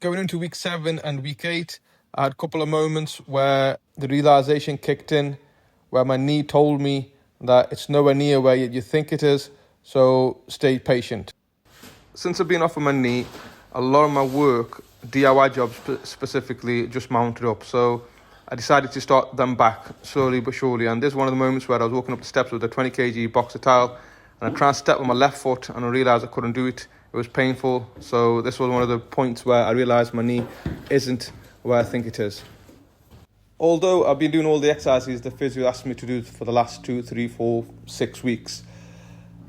Going into week 7 and week 8, I had a couple of moments where the realization kicked in, where my knee told me that it's nowhere near where you think it is, so stay patient. Since I've been off of my knee, a lot of my work, DIY jobs specifically, just mounted up. So I decided to start them back slowly but surely. And this is one of the moments where I was walking up the steps with a 20 kg box of tile, and I tried to step with my left foot and I realised I couldn't do it. It was painful. So this was one of the points where I realised my knee isn't where I think it is. Although I've been doing all the exercises the physio asked me to do for the last 2, 3, 4, 6 weeks.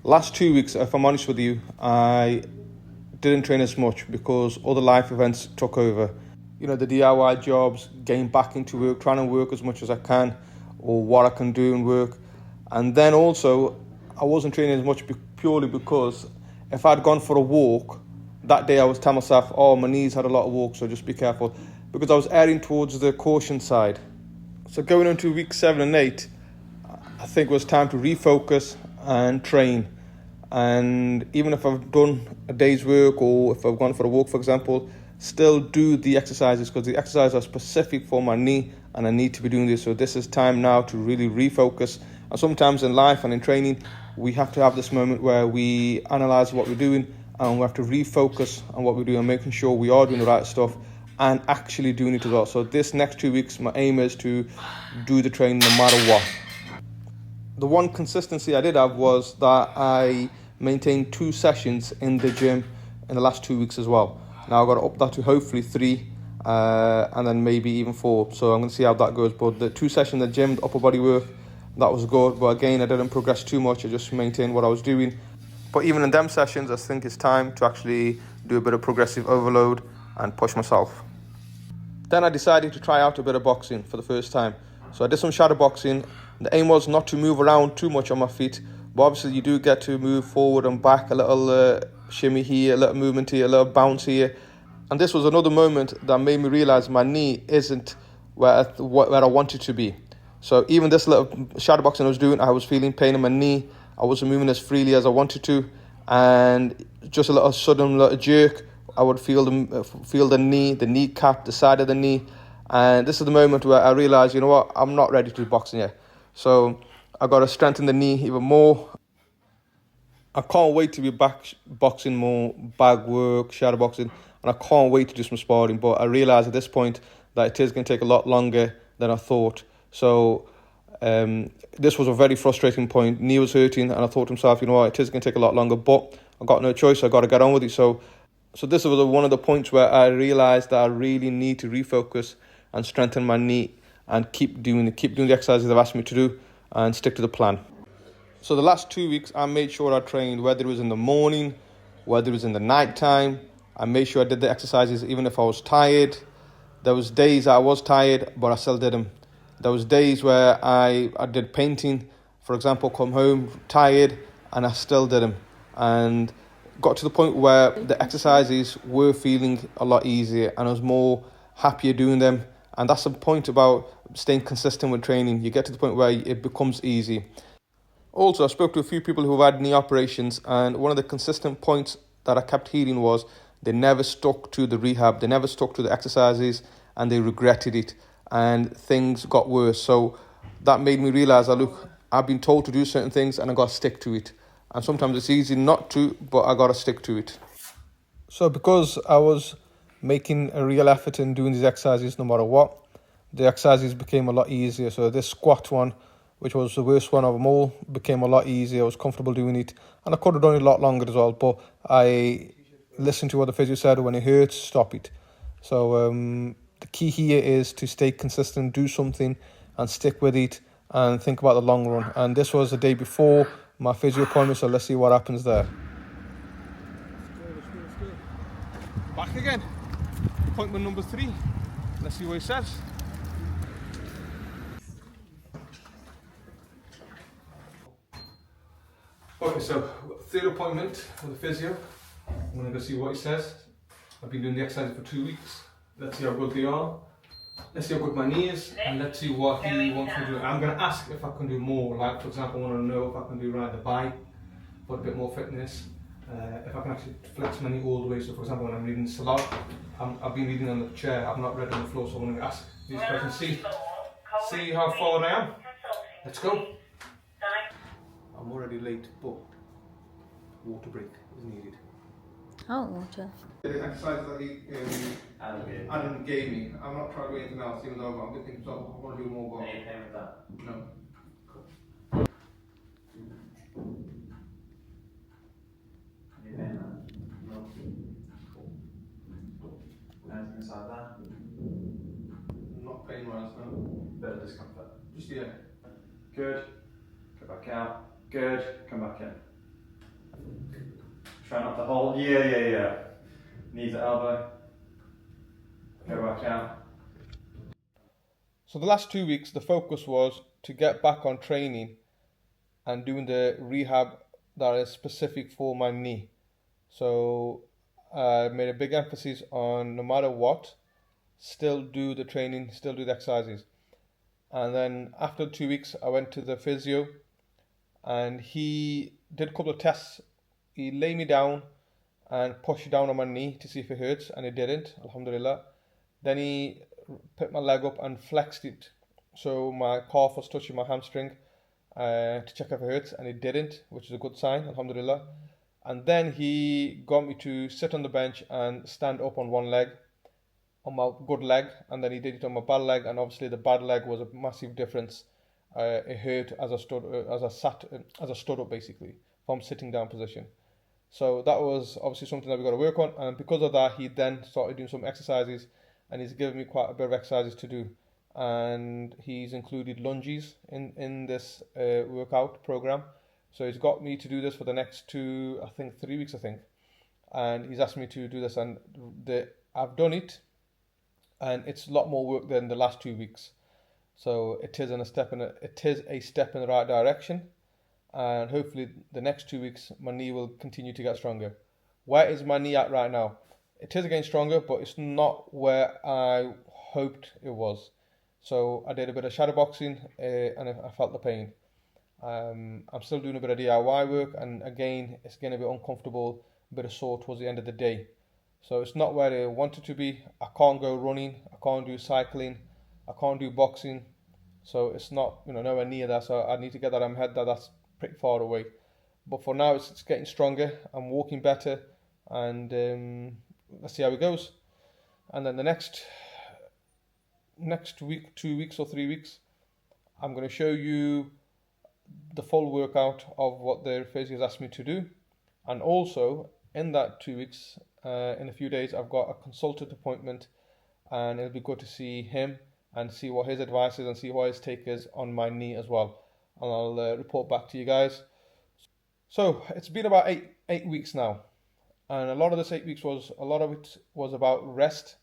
Last 2 weeks, if I'm honest with you, I didn't train as much because other life events took over. You know, the DIY jobs, getting back into work, trying to work as much as I can, or what I can do in work. And then also, I wasn't training as much purely because if I'd gone for a walk, that day I was telling myself, oh, my knees had a lot of walk, so just be careful. Because I was erring towards the caution side. So going into week 7 and 8, I think it was time to refocus and train. And even if I've done a day's work or if I've gone for a walk, for example, still do the exercises because the exercises are specific for my knee and I need to be doing this. So this is time now to really refocus. And sometimes in life and in training, we have to have this moment where we analyze what we're doing and we have to refocus on what we're doing and making sure we are doing the right stuff and actually doing it as well. So this next 2 weeks, my aim is to do the training no matter what. The one consistency I did have was that I maintained 2 sessions in the gym in the last 2 weeks as well. Now I've got to up that to hopefully 3 and then maybe even 4. So I'm going to see how that goes. But the 2 sessions in the gym, the upper body work, that was good. But again, I didn't progress too much. I just maintained what I was doing. But even in them sessions, I think it's time to actually do a bit of progressive overload and push myself. Then I decided to try out a bit of boxing for the first time. So I did some shadow boxing. The aim was not to move around too much on my feet, but obviously you do get to move forward and back, a little shimmy here, a little movement here, a little bounce here. And this was another moment that made me realise my knee isn't where I want it to be. So even this little shadow boxing I was doing, I was feeling pain in my knee. I wasn't moving as freely as I wanted to. And just a little sudden little jerk, I would feel the knee, the kneecap, the side of the knee. And this is the moment where I realised, you know what, I'm not ready to do boxing yet. So I got to strengthen the knee even more. I can't wait to be back boxing more, bag work, shadow boxing, and I can't wait to do some sparring. But I realise at this point that it is going to take a lot longer than I thought. So this was a very frustrating point. Knee was hurting, and I thought to myself, you know what, it is going to take a lot longer, but I got no choice. I got to get on with it. So this was one of the points where I realised that I really need to refocus and strengthen my knee and keep doing the exercises they've asked me to do and stick to the plan. So the last 2 weeks, I made sure I trained, whether it was in the morning, whether it was in the night time. I made sure I did the exercises even if I was tired. There was days I was tired, but I still did them. There was days where I did painting, for example, come home tired, and I still did them. And got to the point where the exercises were feeling a lot easier and I was more happier doing them. And that's the point about staying consistent with training. You get to the point where it becomes easy. Also, I spoke to a few people who have had knee operations, and one of the consistent points that I kept hearing was they never stuck to the rehab, they never stuck to the exercises, and they regretted it, and things got worse. So that made me realise that, look, I've been told to do certain things and I got to stick to it. And sometimes it's easy not to, but I got to stick to it. So because I was making a real effort in doing these exercises no matter what, the exercises became a lot easier. So this squat one, which was the worst one of them all, became a lot easier. I was comfortable doing it, and I could have done it a lot longer as well, but I listened to what the physio said. When it hurts, stop it. So the key here is to stay consistent, do something and stick with it and think about the long run. And this was the day before my physio appointment, so let's see what happens there. Let's go. Back again. Appointment number 3. Let's see what he says. Okay, so 3rd appointment with the physio. I'm going to go see what he says. I've been doing the exercise for 2 weeks. Let's see how good they are. Let's see how good my knee is, and let's see what he wants me to do. I'm going to ask if I can do more. Like, for example, I want to know if I can do ride the bike, put a bit more fitness. if I can actually flex my knee all the way. So for example, when I'm reading Salah, I've been reading on the chair, I've not read on the floor, so I'm going to ask these questions, see how far I am. Let's go. I'm already late, but water break is needed. Oh, water. The exercise that Adam gave me, I'm not trying to do anything else, even though I'm good things, so I want to do more. But are you paying with that? No. Cool. Are you paying that? No. Cool. Anything inside that? Not pain wise, no. Bit of discomfort. Just yeah. Good. Go back out. Good. Come back in. Try not to hold. Yeah. Knees at elbow. Go back out. So the last 2 weeks, the focus was to get back on training and doing the rehab that is specific for my knee. So I made a big emphasis on, no matter what, still do the training, still do the exercises. And then after 2 weeks, I went to the physio and he did a couple of tests. He lay me down and pushed down on my knee to see if it hurts, and it didn't, alhamdulillah. Then he put my leg up and flexed it, so my calf was touching my hamstring to check if it hurts, and it didn't, which is a good sign, alhamdulillah. And then he got me to sit on the bench and stand up on one leg, on my good leg, and then he did it on my bad leg, and obviously the bad leg was a massive difference. It hurt as I stood up, basically, from sitting down position. So that was obviously something that we got to work on, and because of that, he then started doing some exercises, and he's given me quite a bit of exercises to do, and he's included lunges in this workout program. So he's got me to do this for the next 3 weeks, and he's asked me to do this, and I've done it, and it's a lot more work than the last 2 weeks. So it is a step in the right direction, and hopefully the next 2 weeks my knee will continue to get stronger. Where is my knee at right now? It is getting stronger, but it's not where I hoped it was. So I did a bit of shadow boxing and I felt the pain. I'm still doing a bit of DIY work, and again it's getting a bit uncomfortable, a bit of sore towards the end of the day. So it's not where I want it to be. I can't go running, I can't do cycling, I can't do boxing. So it's not, nowhere near that. So I need to get that in my head that that's pretty far away. But for now, it's getting stronger. I'm walking better, and let's see how it goes. And then the next week, 2 weeks or 3 weeks, I'm going to show you the full workout of what the physio has asked me to do. And also, in that 2 weeks, in a few days, I've got a consultant appointment, and it'll be good to see him and see what his advice is and see what his take is on my knee as well. And I'll report back to you guys. So it's been about eight weeks now, and a lot of this 8 weeks was about rest,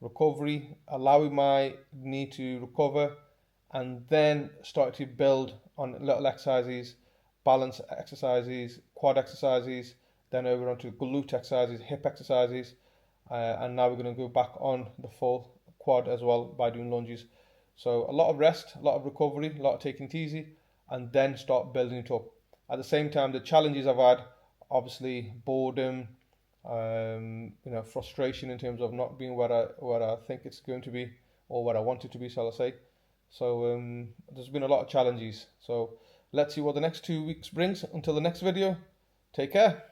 recovery, allowing my knee to recover, and then start to build on little exercises, balance exercises, quad exercises, then over onto glute exercises, hip exercises, and now we're going to go back on the full quad as well by doing lunges. So a lot of rest, a lot of recovery, a lot of taking it easy, and then start building it up. At the same time, the challenges I've had, obviously boredom, frustration in terms of not being where I think it's going to be, or where I want it to be, shall I say. So there's been a lot of challenges. So let's see what the next 2 weeks brings. Until the next video, take care.